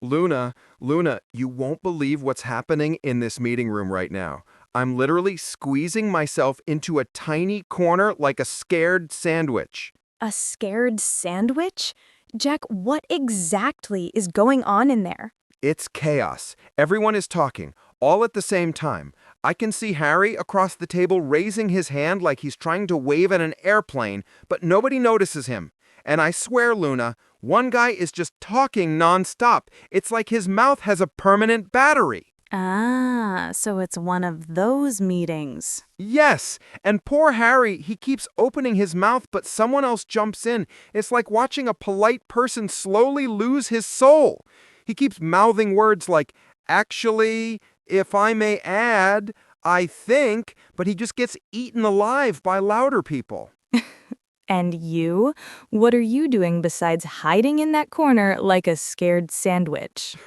Luna, you won't believe what's happening in this meeting room right now. I'm literally squeezing myself into a tiny corner like a scared sandwich. A scared sandwich? Jack, what exactly is going on in there? It's chaos. Everyone is talking, all at the same time. I can see Harry across the table raising his hand like he's trying to wave at an airplane, but nobody notices him. And I swear, Luna, one guy is just talking nonstop. It's like his mouth has a permanent battery. Ah, so it's one of those meetings. Yes, and poor Harry, he keeps opening his mouth, but someone else jumps in. It's like watching a polite person slowly lose his soul. He keeps mouthing words like, actually, if I may add, I think, but he just gets eaten alive by louder people. And you? What are you doing besides hiding in that corner like a scared sandwich?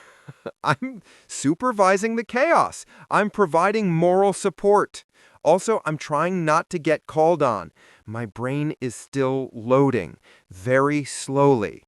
I'm supervising the chaos. I'm providing moral support. Also, I'm trying not to get called on. My brain is still loading, very slowly.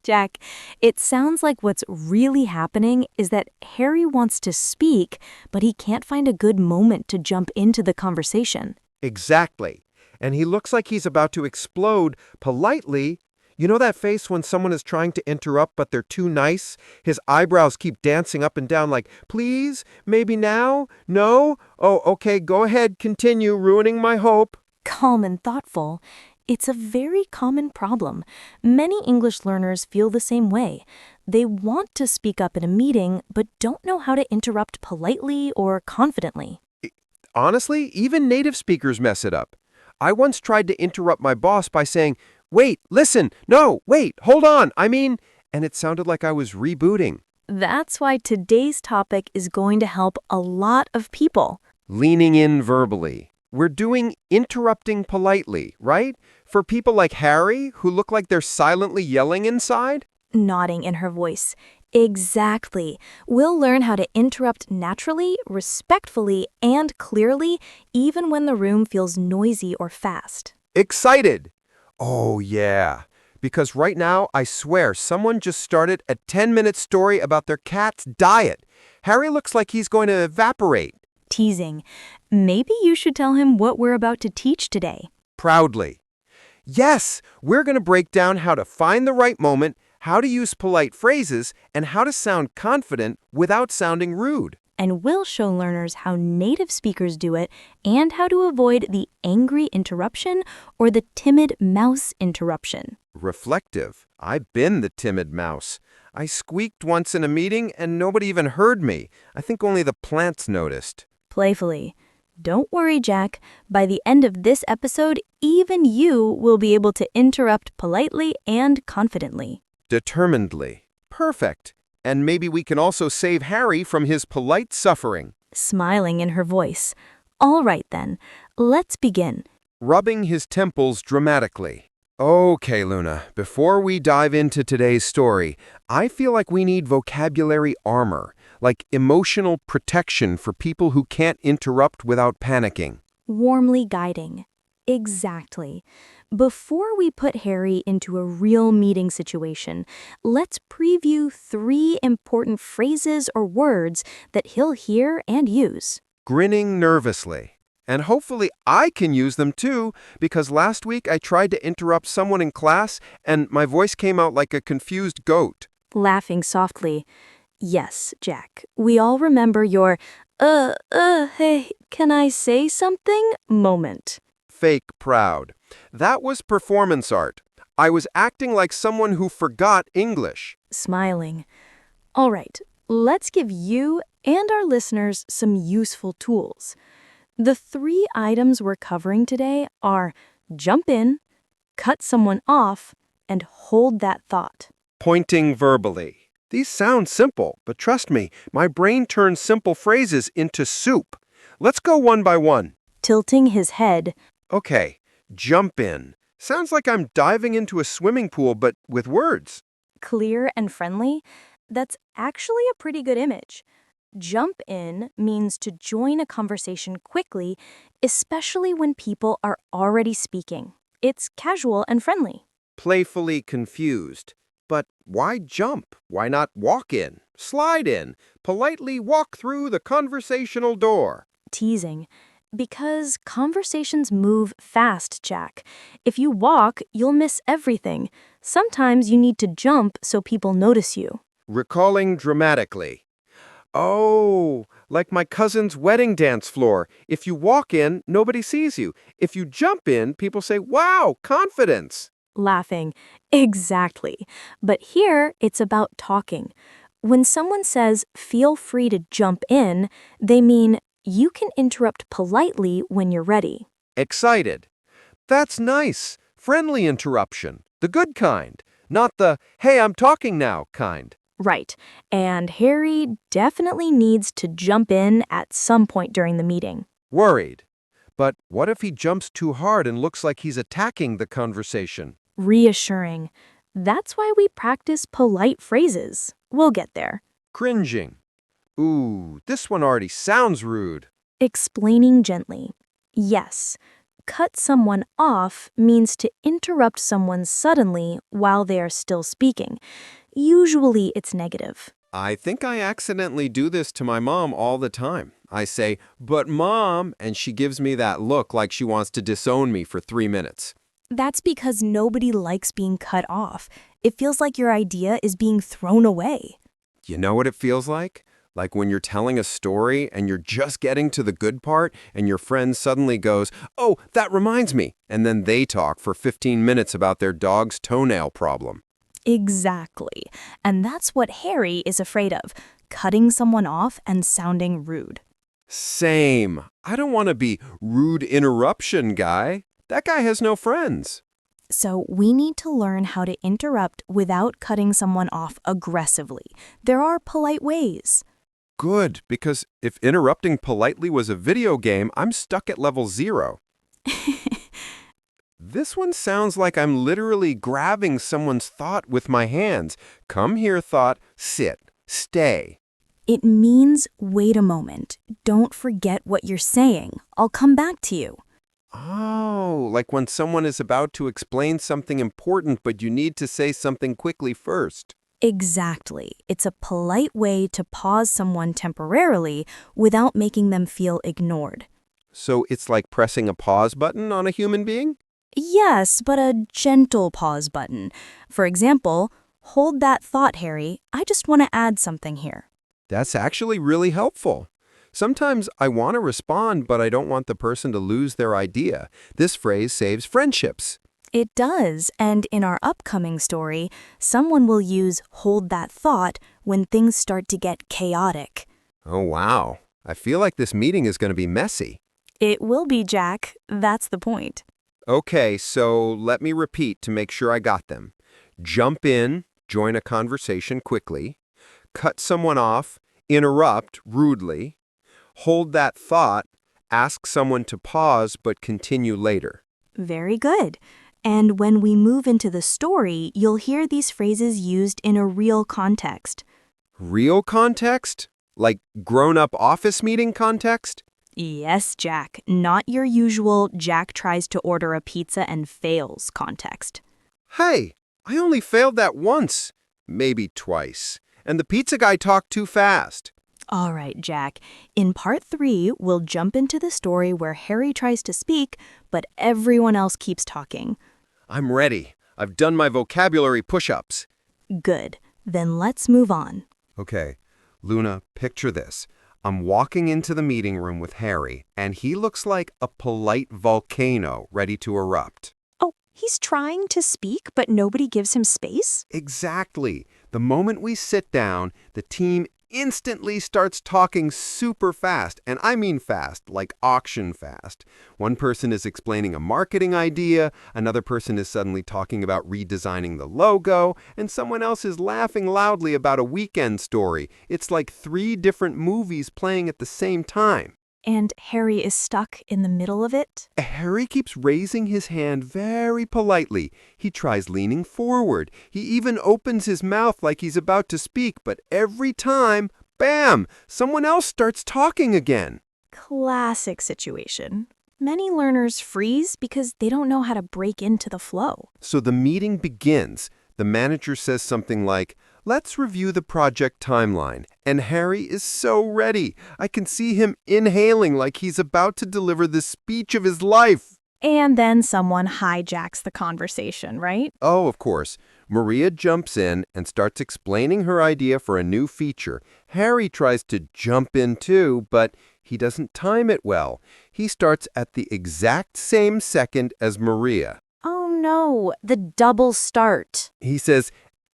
Jack, it sounds like what's really happening is that Harry wants to speak, but he can't find a good moment to jump into the conversation. Exactly. And he looks like he's about to explode politely. You know that face when someone is trying to interrupt but they're too nice? His eyebrows keep dancing up and down like, please, maybe now, no? Oh, okay, go ahead, continue ruining my hope. Calm and thoughtful. It's a very common problem. Many English learners feel the same way. They want to speak up in a meeting, but don't know how to interrupt politely or confidently. Honestly, even native speakers mess it up. I once tried to interrupt my boss by saying, wait, listen, no, wait, hold on, and it sounded like I was rebooting. That's why today's topic is going to help a lot of people. Leaning in verbally. We're doing interrupting politely, right? For people like Harry, who look like they're silently yelling inside? Nodding in her voice. Exactly. We'll learn how to interrupt naturally, respectfully, and clearly, even when the room feels noisy or fast. Excited! Oh, yeah. Because right now, I swear, someone just started a 10-minute story about their cat's diet. Harry looks like he's going to evaporate. Teasing. Maybe you should tell him what we're about to teach today. Proudly. Yes, we're going to break down how to find the right moment, how to use polite phrases, and how to sound confident without sounding rude. And we'll show learners how native speakers do it and how to avoid the angry interruption or the timid mouse interruption. Reflective. I've been the timid mouse. I squeaked once in a meeting and nobody even heard me. I think only the plants noticed. Playfully. Don't worry, Jack. By the end of this episode, even you will be able to interrupt politely and confidently. Determinedly. Perfect. And maybe we can also save Harry from his polite suffering. Smiling in her voice. All right then, let's begin. Rubbing his temples dramatically. Okay, Luna, before we dive into today's story, I feel like we need vocabulary armor, like emotional protection for people who can't interrupt without panicking. Warmly guiding. Exactly. Before we put Harry into a real meeting situation, let's preview 3 important phrases or words that he'll hear and use. Grinning nervously. And hopefully I can use them too, because last week I tried to interrupt someone in class and my voice came out like a confused goat. Laughing softly. Yes, Jack, we all remember your, hey, can I say something moment. Fake proud. That was performance art. I was acting like someone who forgot English. Smiling. All right, let's give you and our listeners some useful tools. The 3 items we're covering today are jump in, cut someone off, and hold that thought. Pointing verbally. These sound simple, but trust me, my brain turns simple phrases into soup. Let's go one by one. Tilting his head. Okay, jump in. Sounds like I'm diving into a swimming pool, but with words. Clear and friendly. That's actually a pretty good image. Jump in means to join a conversation quickly, especially when people are already speaking. It's casual and friendly. Playfully confused. But why jump? Why not walk in, slide in, politely walk through the conversational door? Teasing. Because conversations move fast, Jack. If you walk, you'll miss everything. Sometimes you need to jump so people notice you. Recalling dramatically. Oh, like my cousin's wedding dance floor. If you walk in, nobody sees you. If you jump in, people say, wow, confidence. Laughing. Exactly. But here, it's about talking. When someone says, feel free to jump in, they mean you can interrupt politely when you're ready. Excited. That's nice. Friendly interruption. The good kind. Not the, hey, I'm talking now kind. Right. And Harry definitely needs to jump in at some point during the meeting. Worried. But what if he jumps too hard and looks like he's attacking the conversation? Reassuring. That's why we practice polite phrases. We'll get there. Cringing. Ooh, this one already sounds rude. Explaining gently. Yes. Cut someone off means to interrupt someone suddenly while they are still speaking. Usually it's negative. I think I accidentally do this to my mom all the time. I say, but mom, and she gives me that look like she wants to disown me for 3 minutes. That's because nobody likes being cut off. It feels like your idea is being thrown away. You know what it feels like? Like when you're telling a story and you're just getting to the good part and your friend suddenly goes, oh, that reminds me. And then they talk for 15 minutes about their dog's toenail problem. Exactly. And that's what Harry is afraid of, cutting someone off and sounding rude. Same. I don't want to be rude interruption guy. That guy has no friends. So we need to learn how to interrupt without cutting someone off aggressively. There are polite ways. Good, because if interrupting politely was a video game, I'm stuck at level 0. This one sounds like I'm literally grabbing someone's thought with my hands. Come here, thought. Sit. Stay. It means wait a moment. Don't forget what you're saying. I'll come back to you. Oh, like when someone is about to explain something important, but you need to say something quickly first. Exactly. It's a polite way to pause someone temporarily without making them feel ignored. So it's like pressing a pause button on a human being? Yes, but a gentle pause button. For example, hold that thought, Harry. I just want to add something here. That's actually really helpful. Sometimes I want to respond, but I don't want the person to lose their idea. This phrase saves friendships. It does, and in our upcoming story, someone will use hold that thought when things start to get chaotic. Oh, wow. I feel like this meeting is going to be messy. It will be, Jack. That's the point. Okay, so let me repeat to make sure I got them. Jump in, join a conversation quickly. Cut someone off, interrupt rudely. Hold that thought, ask someone to pause but continue later. Very good. And when we move into the story, you'll hear these phrases used in a real context. Real context? Like grown-up office meeting context? Yes, Jack. Not your usual Jack tries to order a pizza and fails context. Hey, I only failed that once, maybe twice, and the pizza guy talked too fast. All right, Jack. In part 3, we'll jump into the story where Harry tries to speak, but everyone else keeps talking. I'm ready. I've done my vocabulary push-ups. Good. Then let's move on. Okay, Luna, picture this. I'm walking into the meeting room with Harry, and he looks like a polite volcano ready to erupt. Oh, he's trying to speak, but nobody gives him space? Exactly. The moment we sit down, the team instantly starts talking super fast, and I mean fast, like auction fast. One person is explaining a marketing idea, another person is suddenly talking about redesigning the logo, and someone else is laughing loudly about a weekend story. It's like 3 different movies playing at the same time. And Harry is stuck in the middle of it? Harry keeps raising his hand very politely. He tries leaning forward. He even opens his mouth like he's about to speak, but every time, bam, someone else starts talking again. Classic situation. Many learners freeze because they don't know how to break into the flow. So the meeting begins. The manager says something like, "Let's review the project timeline." And Harry is so ready. I can see him inhaling like he's about to deliver the speech of his life. And then someone hijacks the conversation, right? Oh, of course. Maria jumps in and starts explaining her idea for a new feature. Harry tries to jump in too, but he doesn't time it well. He starts at the exact same second as Maria. Oh no, the double start. He says,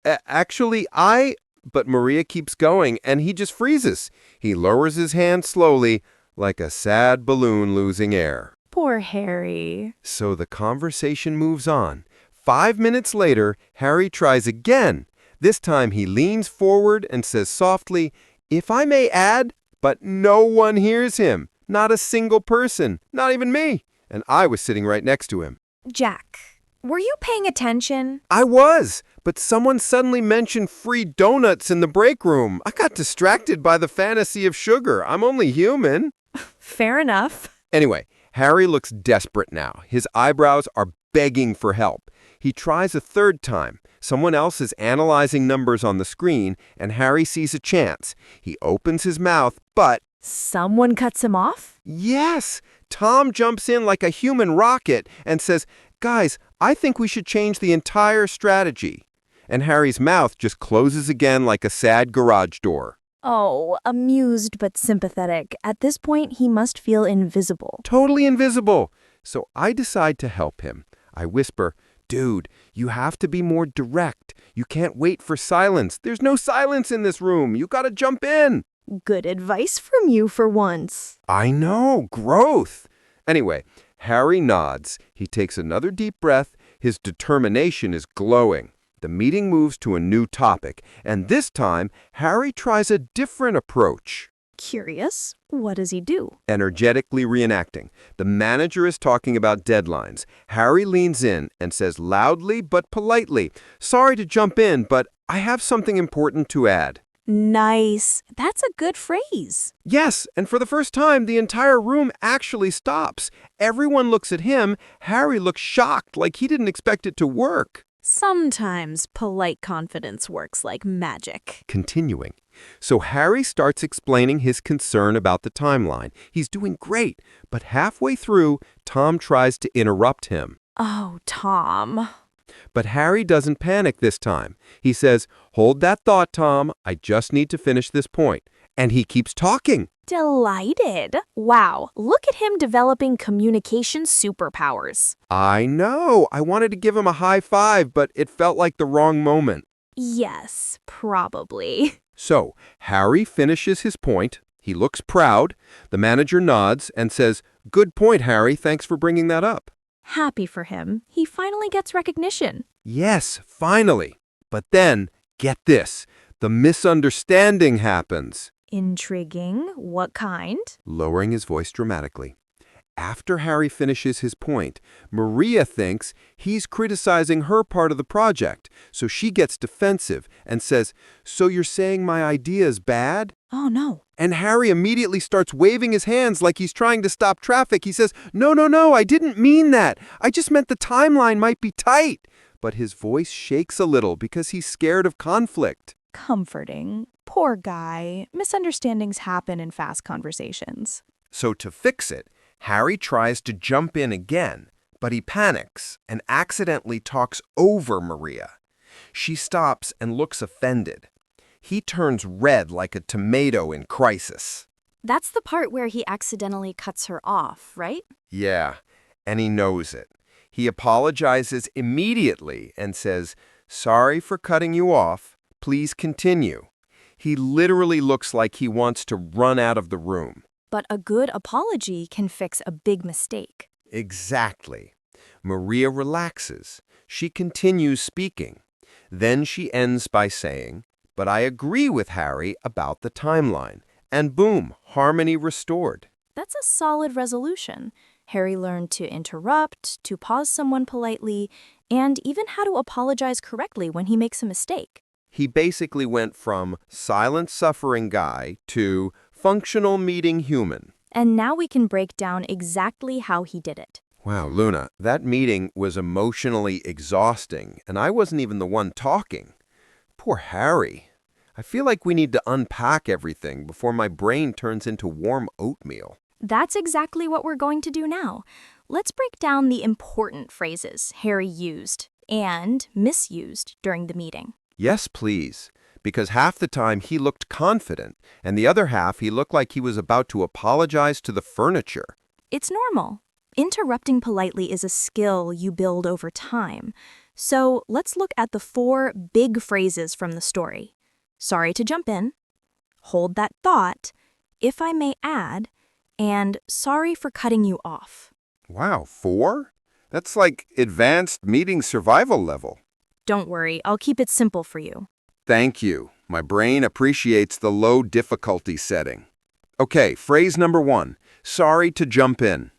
Actually, But Maria keeps going, and he just freezes. He lowers his hand slowly, like a sad balloon losing air. Poor Harry. So the conversation moves on. 5 minutes later, Harry tries again. This time he leans forward and says softly, "If I may add," but no one hears him. Not a single person, not even me. And I was sitting right next to him. Jack, were you paying attention? I was, but someone suddenly mentioned free donuts in the break room. I got distracted by the fantasy of sugar. I'm only human. Fair enough. Anyway, Harry looks desperate now. His eyebrows are begging for help. He tries a third time. Someone else is analyzing numbers on the screen, and Harry sees a chance. He opens his mouth, but Someone cuts him off? yes, Tom jumps in like a human rocket and says, "Guys, I think we should change the entire strategy." And Harry's mouth just closes again like a sad garage door. Oh, amused but sympathetic. At this point, he must feel invisible. Totally invisible. So I decide to help him. I whisper, "Dude, you have to be more direct. You can't wait for silence. There's no silence in this room. You gotta jump in." Good advice from you for once. I know, growth. Anyway, Harry nods. He takes another deep breath. His determination is glowing. The meeting moves to a new topic, and this time, Harry tries a different approach. Curious, what does he do? Energetically reenacting. The manager is talking about deadlines. Harry leans in and says loudly but politely, "Sorry to jump in, but I have something important to add." Nice. That's a good phrase. Yes, and for the first time, the entire room actually stops. Everyone looks at him. Harry looks shocked, like he didn't expect it to work. Sometimes polite confidence works like magic. Continuing. So Harry starts explaining his concern about the timeline. He's doing great, but halfway through, Tom tries to interrupt him. Oh, Tom. But Harry doesn't panic this time. He says, "Hold that thought, Tom. I just need to finish this point." And he keeps talking. Delighted. Wow, look at him developing communication superpowers. I know. I wanted to give him a high five, but it felt like the wrong moment. Yes, probably. So Harry finishes his point. He looks proud. The manager nods and says, "Good point, Harry. Thanks for bringing that up." Happy for him, he finally gets recognition. Yes, finally. But then, get this, the misunderstanding happens. Intriguing. What kind? Lowering his voice dramatically. After Harry finishes his point, Maria thinks he's criticizing her part of the project, so she gets defensive and says, "So you're saying my idea is bad?" Oh, no. And Harry immediately starts waving his hands like he's trying to stop traffic. He says, No, I didn't mean that. I just meant the timeline might be tight." But his voice shakes a little because he's scared of conflict. Comforting. Poor guy. Misunderstandings happen in fast conversations. So to fix it, Harry tries to jump in again, but he panics and accidentally talks over Maria. She stops and looks offended. He turns red like a tomato in crisis. That's the part where he accidentally cuts her off, right? Yeah, and he knows it. He apologizes immediately and says, "Sorry for cutting you off. Please continue." He literally looks like he wants to run out of the room. But a good apology can fix a big mistake. Exactly. Maria relaxes. She continues speaking. Then she ends by saying, "But I agree with Harry about the timeline." And boom, harmony restored. That's a solid resolution. Harry learned to interrupt, to pause someone politely, and even how to apologize correctly when he makes a mistake. He basically went from silent suffering guy to functional meeting human. And now we can break down exactly how he did it. Wow, Luna, that meeting was emotionally exhausting, and I wasn't even the one talking. Poor Harry. I feel like we need to unpack everything before my brain turns into warm oatmeal. That's exactly what we're going to do now. Let's break down the important phrases Harry used and misused during the meeting. Yes, please. Because half the time he looked confident, and the other half he looked like he was about to apologize to the furniture. It's normal. Interrupting politely is a skill you build over time. So let's look at the 4 big phrases from the story. Sorry to jump in, hold that thought, if I may add, and sorry for cutting you off. Wow, 4? That's like advanced meeting survival level. Don't worry, I'll keep it simple for you. Thank you. My brain appreciates the low difficulty setting. Okay, phrase number 1. Sorry to jump in.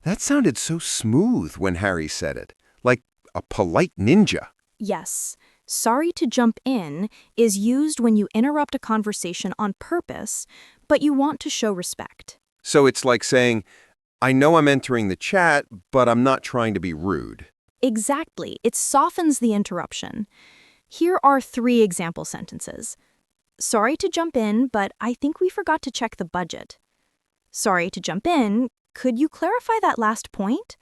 That sounded so smooth when Harry said it, like a polite ninja. Yes, sorry to jump in is used when you interrupt a conversation on purpose, but you want to show respect. So it's like saying, I know I'm entering the chat, but I'm not trying to be rude. Exactly, it softens the interruption. Here are 3 example sentences. Sorry to jump in, but I think we forgot to check the budget. Sorry to jump in, could you clarify that last point?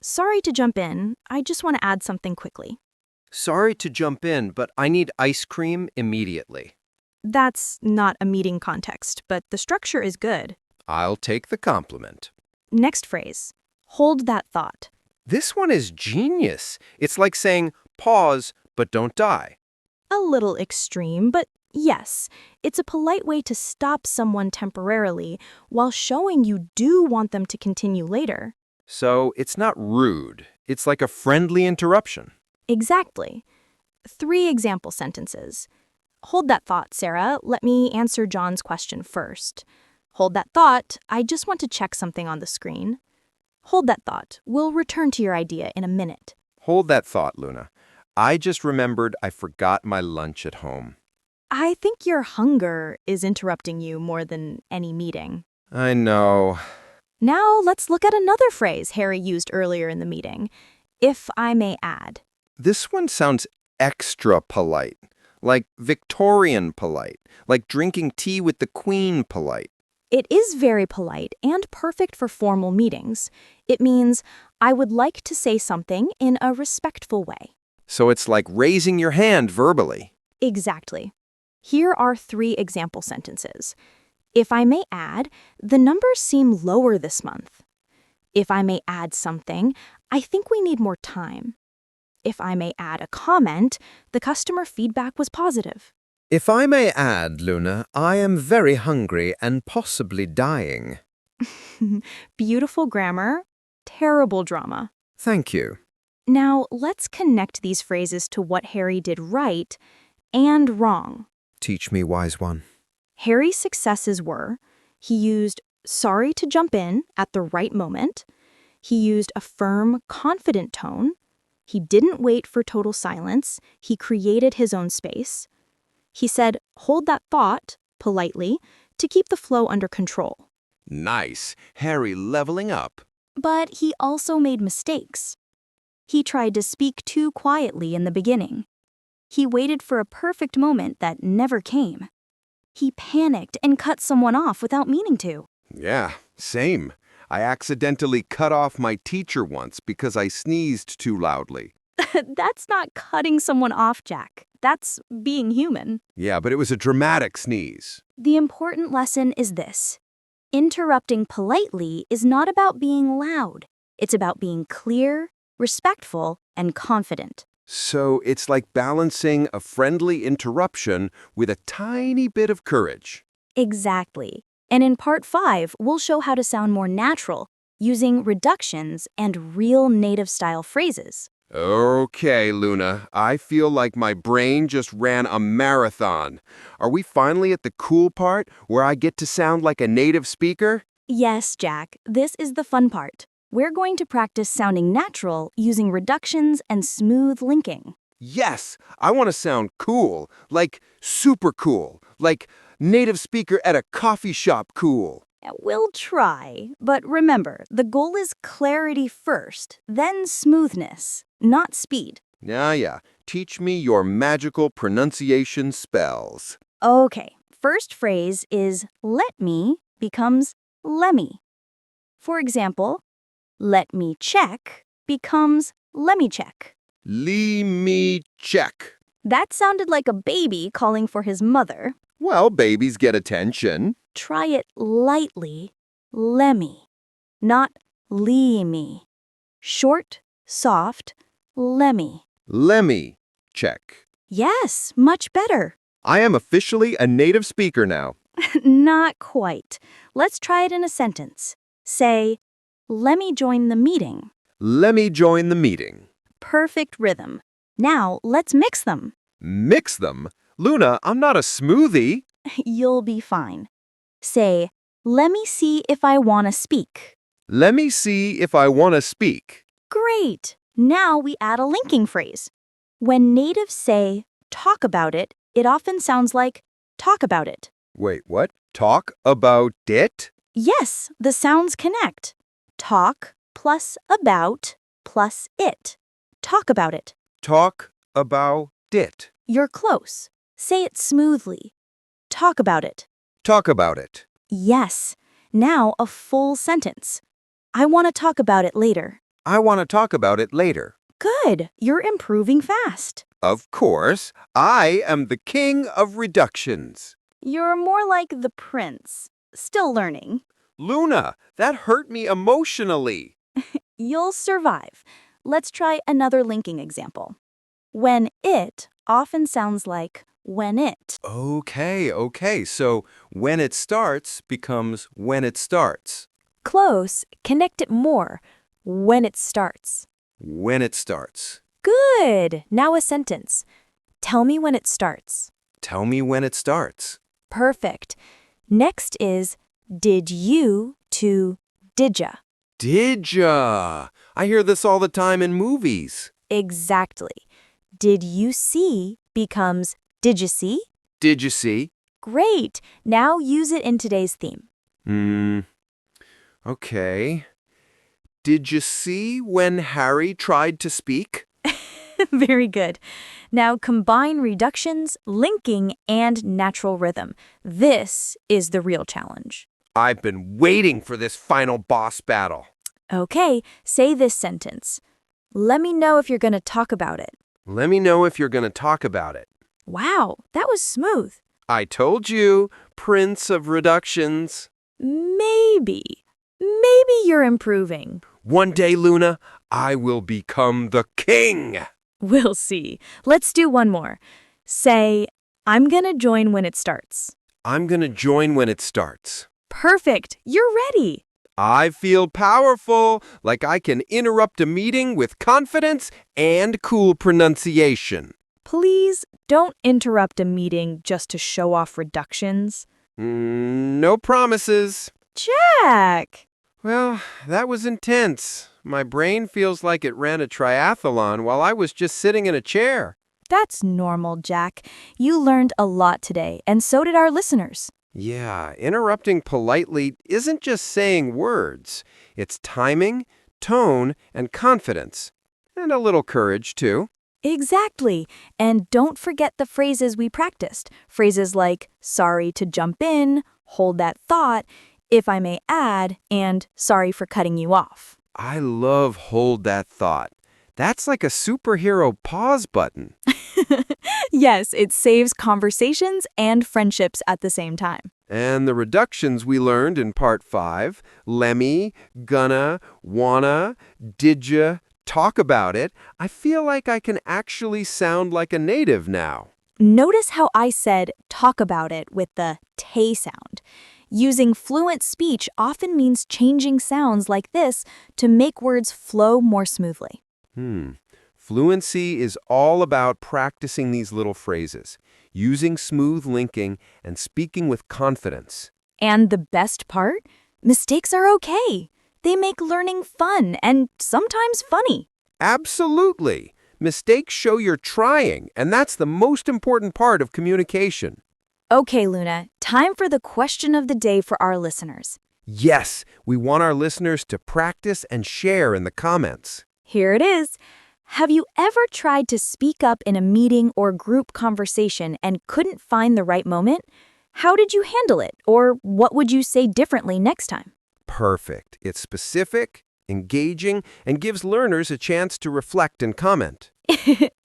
Sorry to jump in, I just want to add something quickly. Sorry to jump in, but I need ice cream immediately. That's not a meeting context, but the structure is good. I'll take the compliment. Next phrase, hold that thought. This one is genius. It's like saying, pause, but don't die. A little extreme, but yes, it's a polite way to stop someone temporarily while showing you do want them to continue later. So it's not rude. It's like a friendly interruption. Exactly. 3 example sentences. Hold that thought, Sarah. Let me answer John's question first. Hold that thought. I just want to check something on the screen. Hold that thought. We'll return to your idea in a minute. Hold that thought, Luna. I just remembered I forgot my lunch at home. I think your hunger is interrupting you more than any meeting. I know. Now let's look at another phrase Harry used earlier in the meeting. If I may add. This one sounds extra polite, like Victorian polite, like drinking tea with the Queen polite. It is very polite and perfect for formal meetings. It means, I would like to say something in a respectful way. So it's like raising your hand verbally. Exactly. Here are 3 example sentences. If I may add, the numbers seem lower this month. If I may add something, I think we need more time. If I may add a comment, the customer feedback was positive. If I may add, Luna, I am very hungry and possibly dying. Beautiful grammar, terrible drama. Thank you. Now, let's connect these phrases to what Harry did right and wrong. Teach me, wise one. Harry's successes were, he used sorry to jump in at the right moment. He used a firm, confident tone. He didn't wait for total silence. He created his own space. He said, hold that thought, politely, to keep the flow under control. Nice. Harry leveling up. But he also made mistakes. He tried to speak too quietly in the beginning. He waited for a perfect moment that never came. He panicked and cut someone off without meaning to. Yeah, same. I accidentally cut off my teacher once because I sneezed too loudly. That's not cutting someone off, Jack. That's being human. Yeah, but it was a dramatic sneeze. The important lesson is this. Interrupting politely is not about being loud. It's about being clear, respectful, and confident. So it's like balancing a friendly interruption with a tiny bit of courage. Exactly. And in part 5, we'll show how to sound more natural, using reductions and real native-style phrases. Okay, Luna. I feel like my brain just ran a marathon. Are we finally at the cool part where I get to sound like a native speaker? Yes, Jack, this is the fun part. We're going to practice sounding natural using reductions and smooth linking. Yes, I want to sound cool, like super cool, like native speaker at a coffee shop cool. We'll try, but remember, the goal is clarity first, then smoothness, not speed. Yeah. Teach me your magical pronunciation spells. Okay, first phrase is let me becomes lemme. For example, let me check becomes let me check. Me check. That sounded like a baby calling for his mother. Well, babies get attention. Try it lightly, lemmy, not lee-me. Short, soft, lemmy. Lemmy check. Yes, much better. I am officially a native speaker now. Not quite. Let's try it in a sentence. Say, let me join the meeting. Let me join the meeting. Perfect rhythm. Now, let's mix them. Mix them? Luna, I'm not a smoothie. You'll be fine. Say, let me see if I want to speak. Let me see if I want to speak. Great. Now we add a linking phrase. When natives say, talk about it, it often sounds like, talk about it. Wait, what? Talk about it? Yes, the sounds connect. Talk plus about plus it. Talk about it. Talk about it. You're close. Say it smoothly. Talk about it. Talk about it. Yes. Now a full sentence. I want to talk about it later. I want to talk about it later. Good. You're improving fast. Of course, I am the king of reductions. You're more like the prince. Still learning. Luna, that hurt me emotionally. You'll survive. Let's try another linking example. When it often sounds like when it. Okay. So when it starts becomes when it starts. Close. Connect it more. When it starts. When it starts. Good. Now a sentence. Tell me when it starts. Tell me when it starts. Perfect. Next is did you to didya. Didya. I hear this all the time in movies. Exactly. Did you see becomes did you see? Did you see? Great. Now use it in today's theme. Okay. Did you see when Harry tried to speak? Very good. Now combine reductions, linking, and natural rhythm. This is the real challenge. I've been waiting for this final boss battle. Okay, say this sentence. Let me know if you're going to talk about it. Let me know if you're going to talk about it. Wow, that was smooth. I told you, Prince of Reductions. Maybe you're improving. One day, Luna, I will become the king. We'll see. Let's do one more. Say, I'm gonna join when it starts. I'm going to join when it starts. Perfect. You're ready. I feel powerful, like I can interrupt a meeting with confidence and cool pronunciation. Please don't interrupt a meeting just to show off reductions. No promises. Check. Well, that was intense. My brain feels like it ran a triathlon while I was just sitting in a chair. That's normal, Jack. You learned a lot today, and so did our listeners. Yeah, interrupting politely isn't just saying words. It's timing, tone, and confidence. And a little courage, too. Exactly. And don't forget the phrases we practiced. Phrases like, sorry to jump in, hold that thought, if I may add, and sorry for cutting you off. I love hold that thought. That's like a superhero pause button. Yes, it saves conversations and friendships at the same time. And the reductions we learned in part 5, lemmy, gonna, wanna, didya, talk about it, I feel like I can actually sound like a native now. Notice how I said talk about it with the te sound. Using fluent speech often means changing sounds like this to make words flow more smoothly. Fluency is all about practicing these little phrases, using smooth linking, and speaking with confidence. And the best part? Mistakes are okay. They make learning fun and sometimes funny. Absolutely. Mistakes show you're trying, and that's the most important part of communication. Okay, Luna, time for the question of the day for our listeners. Yes, we want our listeners to practice and share in the comments. Here it is. Have you ever tried to speak up in a meeting or group conversation and couldn't find the right moment? How did you handle it, or what would you say differently next time? Perfect. It's specific, engaging, and gives learners a chance to reflect and comment.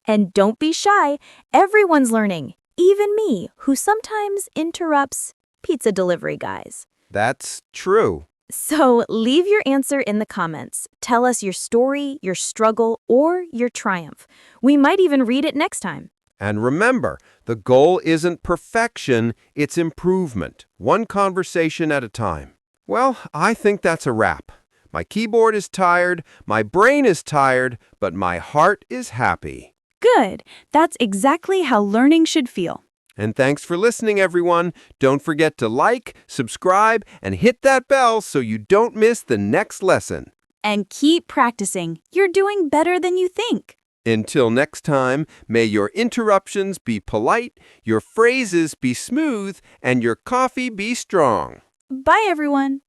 And don't be shy. Everyone's learning, even me, who sometimes interrupts pizza delivery guys. That's true. So leave your answer in the comments. Tell us your story, your struggle, or your triumph. We might even read it next time. And remember, the goal isn't perfection, it's improvement, one conversation at a time. Well, I think that's a wrap. My keyboard is tired, my brain is tired, but my heart is happy. Good. That's exactly how learning should feel. And thanks for listening, everyone. Don't forget to like, subscribe, and hit that bell so you don't miss the next lesson. And keep practicing. You're doing better than you think. Until next time, may your interruptions be polite, your phrases be smooth, and your coffee be strong. Bye, everyone.